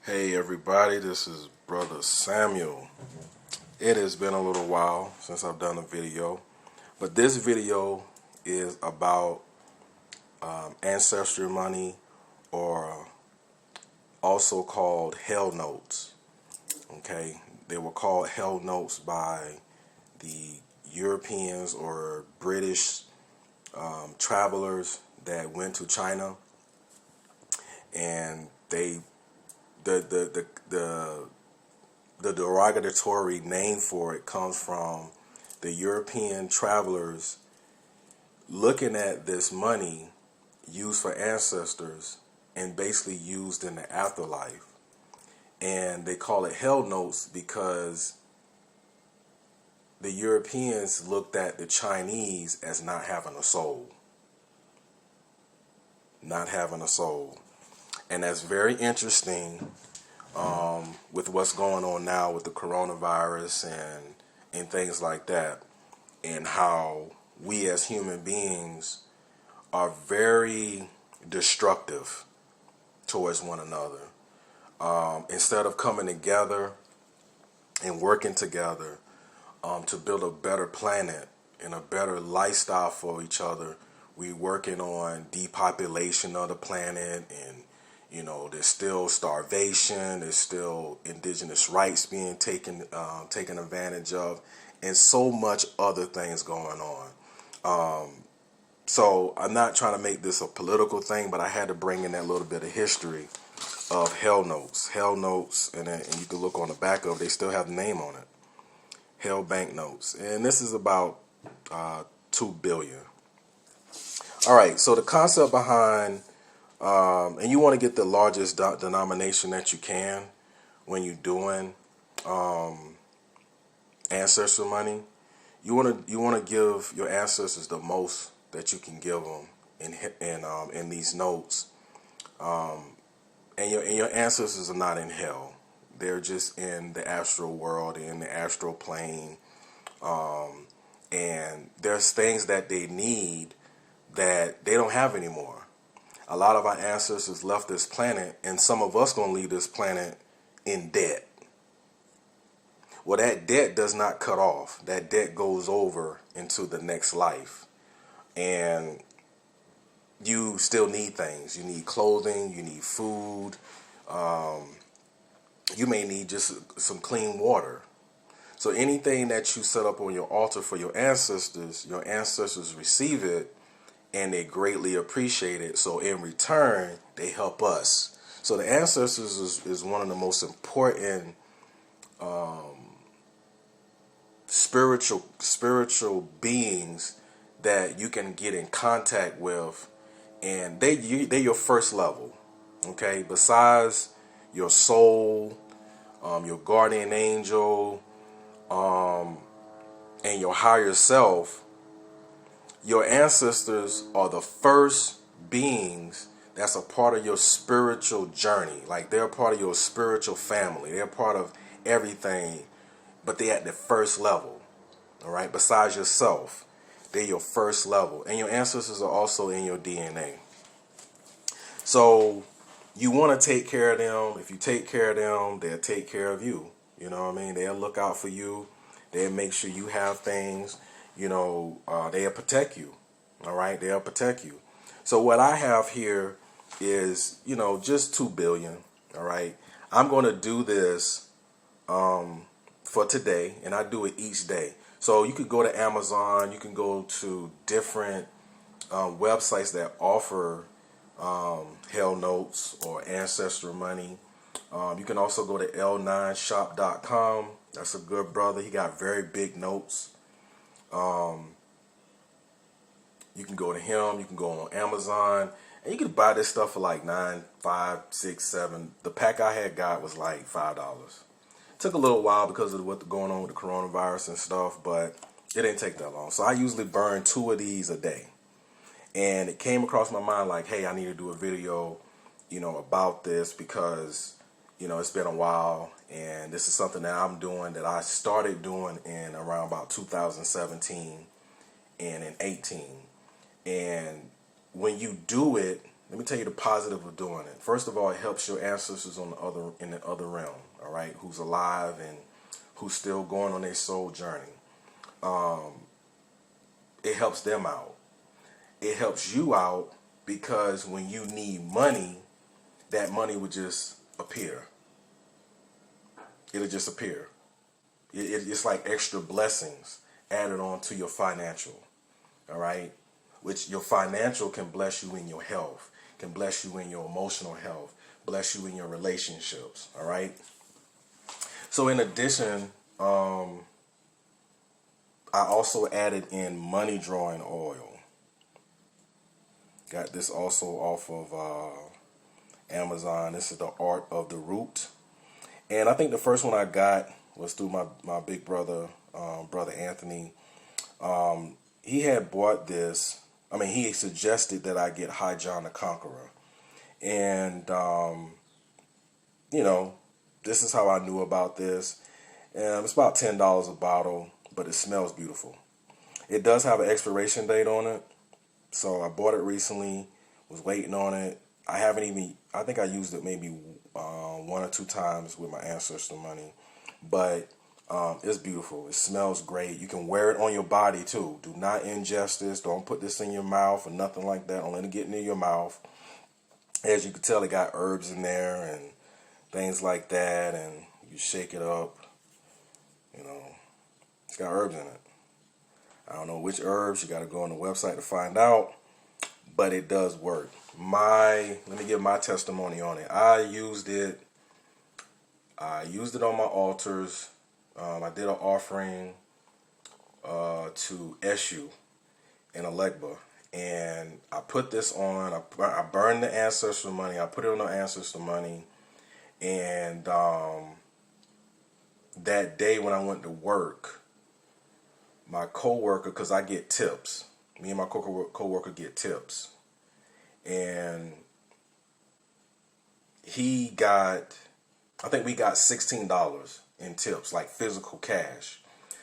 Hey everybody, this is Brother Samuel. It has been a little while since I've done a video, but this video is about ancestor money, or also called hell notes. Okay, they were called hell notes by the Europeans or British travelers that went to China, and they the derogatory name for it comes from the European travelers looking at this money used for ancestors and basically used in the afterlife. And they call it hell notes because the Europeans looked at the Chinese as not having a soul. Not having a soul. And that's very interesting with what's going on now with the coronavirus and things like that, and how we as human beings are very destructive towards one another. Instead of coming together and working together to build a better planet and a better lifestyle for each other, we working on depopulation of the planet, and there's still starvation, there's still indigenous rights being taken advantage of, and so much other things going on. So I'm not trying to make this a political thing, but I had to bring in that little bit of history of hell notes. Hell notes, and you can look on the back of it, they still have the name on it. Hell bank notes. And this is about 2 billion. All right, so the concept behind, and you want to get the largest denomination that you can when you're doing ancestor money. You want to give your ancestors the most that you can give them in these notes. And your ancestors are not in hell; they're just in the astral world, in the astral plane. And there's things that they need that they don't have anymore. A lot of our ancestors left this planet, and some of us gonna leave this planet in debt. Well, that debt does not cut off. That debt goes over into the next life. And you still need things. You need clothing, you need food. You may need just some clean water. So anything that you set up on your altar for your ancestors receive it, and they greatly appreciate it. So in return, they help us. So the ancestors is one of the most important spiritual beings that you can get in contact with, and they're your first level. Okay, besides your soul, your guardian angel, and your higher self, your ancestors are the first beings that's a part of your spiritual journey. Like, they're a part of your spiritual family. They're part of everything, but they're at the first level. All right, besides yourself, they're your first level, and your ancestors are also in your DNA. So you want to take care of them. If you take care of them, they'll take care of you. You know what I mean? They'll look out for you. They'll make sure you have things. They'll protect you. All right, they'll protect you. So what I have here is, just 2 billion. All right, I'm going to do this for today, and I do it each day. So you could go to Amazon. You can go to different websites that offer hell notes or ancestor money. You can also go to l9shop.com. That's a good brother. He got very big notes. You can go to him. You can go on Amazon, and you can buy this stuff for like $9, $5, $6, $7. The pack I had got was like $5. Took a little while because of what's going on with the coronavirus and stuff, but it didn't take that long. So I usually burn 2 of these a day. And it came across my mind like, hey, I need to do a video, about this because, it's been a while, and this is something that I'm doing that I started doing in around about 2017 and in 18. And when you do it, let me tell you the positive of doing it. First of all, it helps your ancestors in the other realm, all right, who's alive and who's still going on their soul journey. It helps them out. It helps you out because when you need money, that money would just appear. It'll just appear. It's like extra blessings added on to your financial, all right? Which your financial can bless you in your health, can bless you in your emotional health, bless you in your relationships, all right? So in addition, I also added in money drawing oil. Got this also off of Amazon. This is the Art of the Root. And I think the first one I got was through my big brother, Brother Anthony. He had bought this. I mean, he suggested that I get High John the Conqueror. And, you know, this is how I knew about this. It's about $10 a bottle, but it smells beautiful. It does have an expiration date on it. So I bought it recently, was waiting on it. I think I used it maybe 1 or 2 times with my Ancestor money. But it's beautiful. It smells great. You can wear it on your body too. Do not ingest this. Don't put this in your mouth or nothing like that. Don't let it get near your mouth. As you can tell, it got herbs in there and things like that. And you shake it up. You know, it's got herbs in it. I don't know which herbs. You got to go on the website to find out. But it does work. Let me give my testimony on it. I used it on my altars. I did an offering to Eshu in Alegba, and I put this on. I burned the Ancestor money. I put it on the Ancestor money, and that day when I went to work, my coworker, because I get tips. Me and my coworker get tips, and he got. I think we got $16 in tips, like physical cash.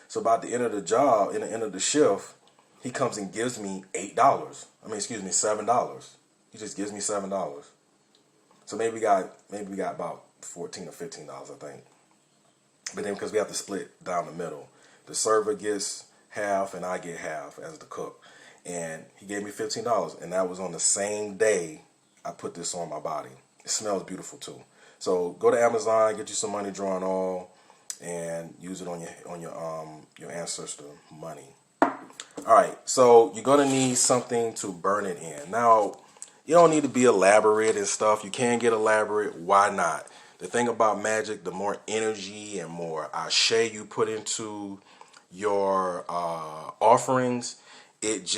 So about the end of the job, in the end of the shift, he comes and gives me $7. He just gives me $7. So maybe we got about $14 or $15, I think. But then because we have to split down the middle, the server gets half and I get half as the cook. And he gave me $15, and that was on the same day I put this on my body. It smells beautiful too. So go to Amazon, get you some money drawing oil, and use it on your Ancestor money. All right, so you're gonna need something to burn it in. Now, you don't need to be elaborate and stuff. You can get elaborate. Why not? The thing about magic, the more energy and more ashe you put into your offerings, it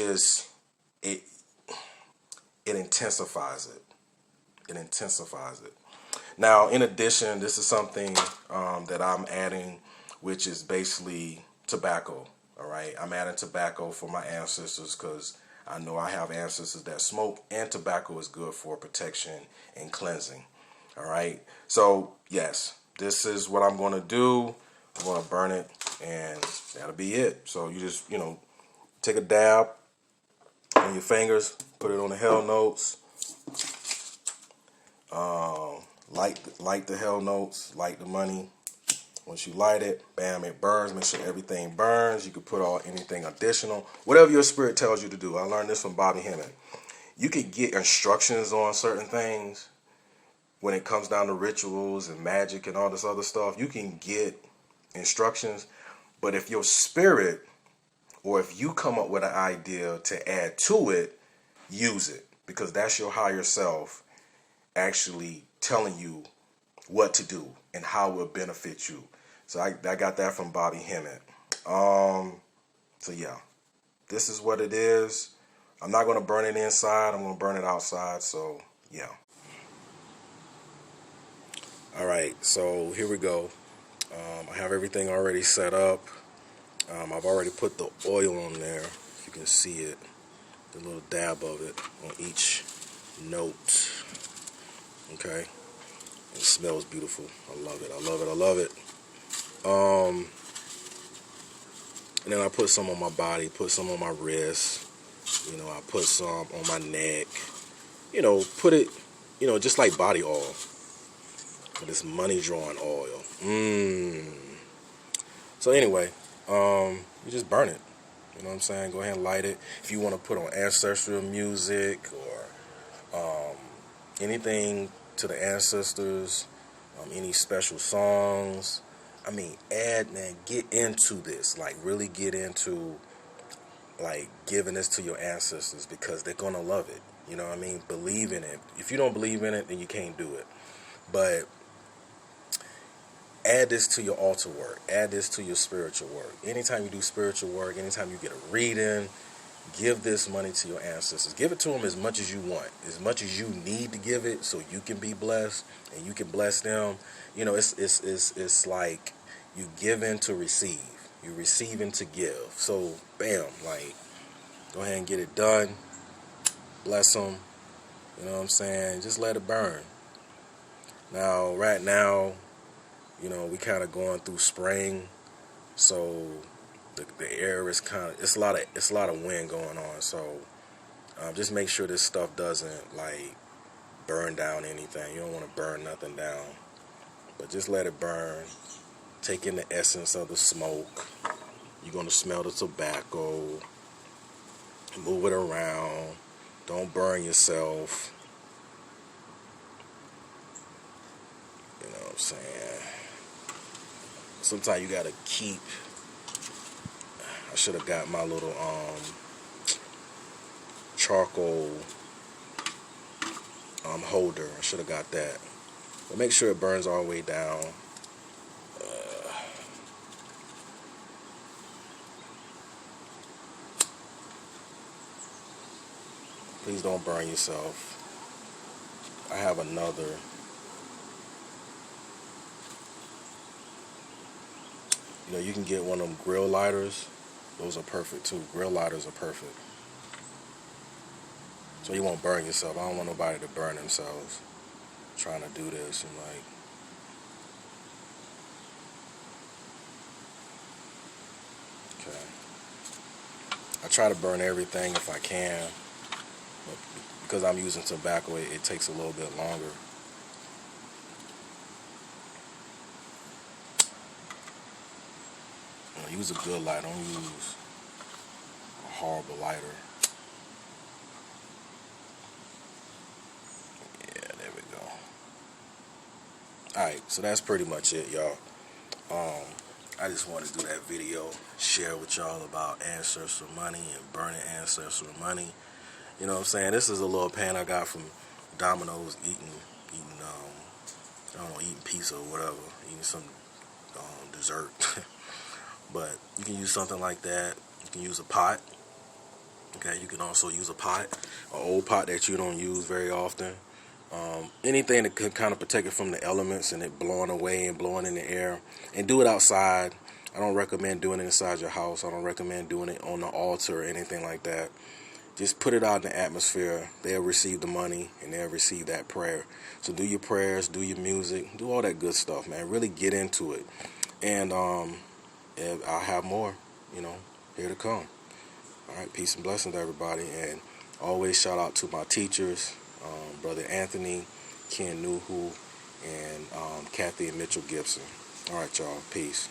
intensifies it. It intensifies it. Now, in addition, this is something that I'm adding, which is basically tobacco. All right, I'm adding tobacco for my ancestors because I know I have ancestors that smoke, and tobacco is good for protection and cleansing. All right, so yes, this is what I'm going to do. I'm going to burn it, and that'll be it. So you just, take a dab on your fingers, put it on the hellnotes. Light the hellnotes, light the money. Once you light it, bam, it burns. Make sure everything burns. You can put anything additional, whatever your spirit tells you to do. I learned this from Bobby Hemmett. You can get instructions on certain things when it comes down to rituals and magic and all this other stuff. You can get instructions, but if your spirit, or if you come up with an idea to add to it, use it, because that's your higher self actually telling you what to do and how it will benefit you. So I got that from Bobby Hemmett. So yeah, this is what it is. I'm not going to burn it inside. I'm going to burn it outside. So yeah. All right, so here we go. I have everything already set up. I've already put the oil on there. If you can see it, the little dab of it on each note. Okay, it smells beautiful. I love it. I love it. I love it. And then I put some on my body, put some on my wrist. I put some on my neck. put it, just like body oil. But it's money drawing oil. So anyway, you just burn it. You know what I'm saying? Go ahead and light it. If you want to put on ancestral music or anything to the ancestors, any special songs. I mean, get into this. Like, really get into, like, giving this to your ancestors because they're going to love it. You know what I mean? Believe in it. If you don't believe in it, then you can't do it. But add this to your altar work. Add this to your spiritual work. Anytime you do spiritual work, anytime you get a reading, give this money to your ancestors. Give it to them as much as you want, as much as you need to give it, so you can be blessed and you can bless them. It's like you give in to receive. You receiving to give. So, bam, like, go ahead and get it done. Bless them. You know what I'm saying? Just let it burn. Now, right now, we kind of going through spring, so the air is it's a lot of wind going on. So just make sure this stuff doesn't like burn down anything. You don't want to burn nothing down, but just let it burn. Take in the essence of the smoke. You're gonna smell the tobacco. Move it around. Don't burn yourself. You know what I'm saying? Sometimes you gotta keep. I should have got my little charcoal holder. I should have got that. But make sure it burns all the way down. Please don't burn yourself. I have another. You can get one of them grill lighters. Those are perfect too. Grill lighters are perfect. So you won't burn yourself. I don't want nobody to burn themselves trying to do this. And like, okay. I try to burn everything if I can. But because I'm using tobacco, it takes a little bit longer. Use a good light. Don't use a horrible lighter. Yeah, there we go. Alright, so that's pretty much it, y'all. I just wanted to do that video, share with y'all about ancestor money and burning ancestor money. You know what I'm saying? This is a little pan I got from Domino's eating pizza or whatever, eating some dessert. But you can use something like that. You can use a pot. Okay, you can also use a pot, an old pot that you don't use very often. Anything that could kind of protect it from the elements and it blowing away and blowing in the air. And do it outside. I don't recommend doing it inside your house. I don't recommend doing it on the altar or anything like that. Just put it out in the atmosphere. They'll receive the money and they'll receive that prayer. So do your prayers, do your music, do all that good stuff, man. Really get into it. And I'll have more, here to come. All right, peace and blessings to everybody. And always shout out to my teachers, Brother Anthony, Ken Nunoo, and Kathy and Mitchell Gibson. All right, y'all. Peace.